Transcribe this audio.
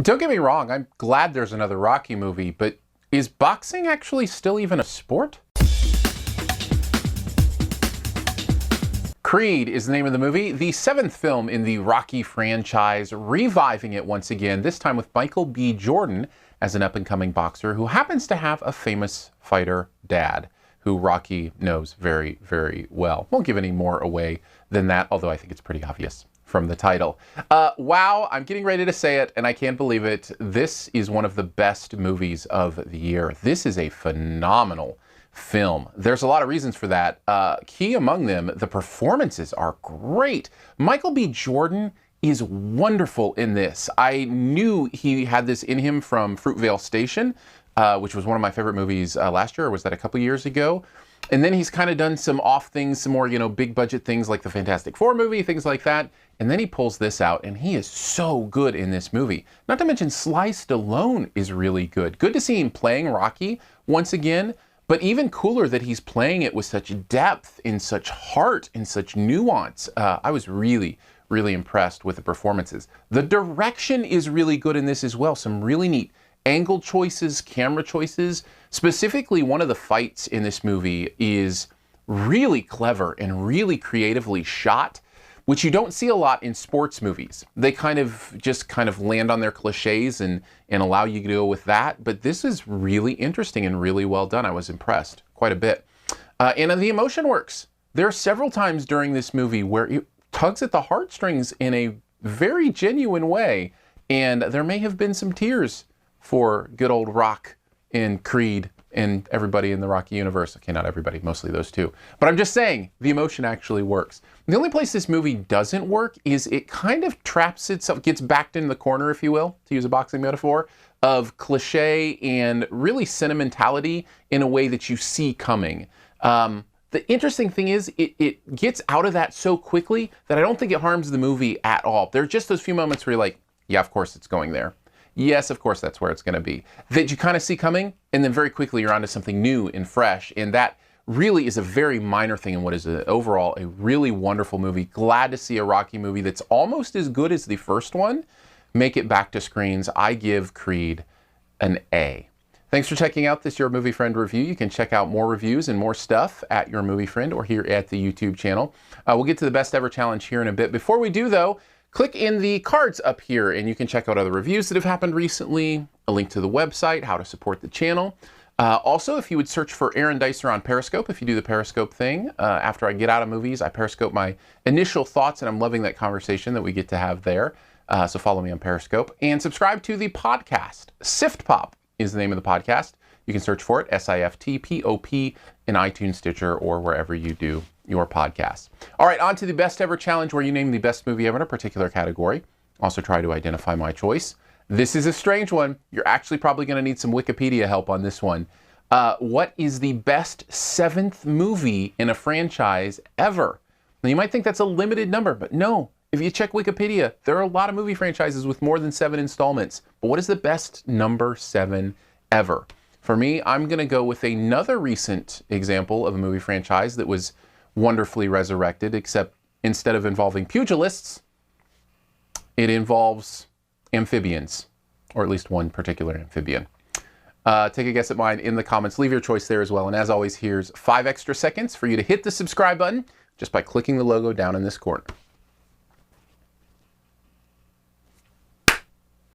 Don't get me wrong, I'm glad there's another Rocky movie, but is boxing actually still even a sport? Creed is the name of the movie, the seventh film in the Rocky franchise, reviving it once again, this time with Michael B. Jordan as an up-and-coming boxer who happens to have a famous fighter dad who Rocky knows very, very well. Won't give any more away than that, although I think it's pretty obvious from the title. Wow, I'm getting ready to say it, and I can't believe it. This is one of the best movies of the year. This is a phenomenal film. There's a lot of reasons for that. Key among them, the performances are great. Michael B. Jordan is wonderful in this. I knew he had this in him from Fruitvale Station, which was one of my favorite movies last year, or was that a couple years ago? And then he's kind of done some off things, some more, big budget things like the Fantastic Four movie, things like that. And then he pulls this out, and he is so good in this movie. Not to mention Sly Stallone is really good. Good to see him playing Rocky once again, but even cooler that he's playing it with such depth, in such heart, in such nuance. I was really, really impressed with the performances. The direction is really good in this as well. Some really neat angle choices, camera choices. Specifically, one of the fights in this movie is really clever and really creatively shot, which you don't see a lot in sports movies. They kind of land on their cliches and allow you to go with that. But this is really interesting and really well done. I was impressed quite a bit. And the emotion works. There are several times during this movie where it tugs at the heartstrings in a very genuine way. And there may have been some tears for good old Rock and Creed and everybody in the Rocky universe. Okay, not everybody, mostly those two. But I'm just saying, the emotion actually works. The only place this movie doesn't work is it kind of traps itself, gets backed in the corner, if you will, to use a boxing metaphor, of cliche and really sentimentality in a way that you see coming. The interesting thing is it gets out of that so quickly that I don't think it harms the movie at all. There are just those few moments where you're like, yeah, of course it's going there. Yes, of course, that's where it's going to be. That you kind of see coming, and then very quickly you're onto something new and fresh. And that really is a very minor thing in what is overall a really wonderful movie. Glad to see a Rocky movie that's almost as good as the first one make it back to screens. I give Creed an A. Thanks for checking out this Your Movie Friend review. You can check out more reviews and more stuff at Your Movie Friend or here at the YouTube channel. We'll get to the best ever challenge here in a bit. Before we do, though, click in the cards up here and you can check out other reviews that have happened recently, a link to the website, how to support the channel. Also, if you would search for Aaron Dicer on Periscope, if you do the Periscope thing, after I get out of movies, I Periscope my initial thoughts, and I'm loving that conversation that we get to have there. So follow me on Periscope and subscribe to the podcast. SiftPop is the name of the podcast. You can search for it, SiftPop, in iTunes, Stitcher, or wherever you do your podcasts. All right, on to the best ever challenge, where you name the best movie ever in a particular category. Also try to identify my choice. This is a strange one. You're actually probably going to need some Wikipedia help on this one. What is the best seventh movie in a franchise ever? Now, you might think that's a limited number, but no. If you check Wikipedia, there are a lot of movie franchises with more than 7 installments. But what is the best number 7 ever? For me, I'm going to go with another recent example of a movie franchise that was wonderfully resurrected, except instead of involving pugilists, it involves amphibians, or at least one particular amphibian. Take a guess at mine in the comments. Leave your choice there as well. And as always, here's 5 extra seconds for you to hit the subscribe button just by clicking the logo down in this corner.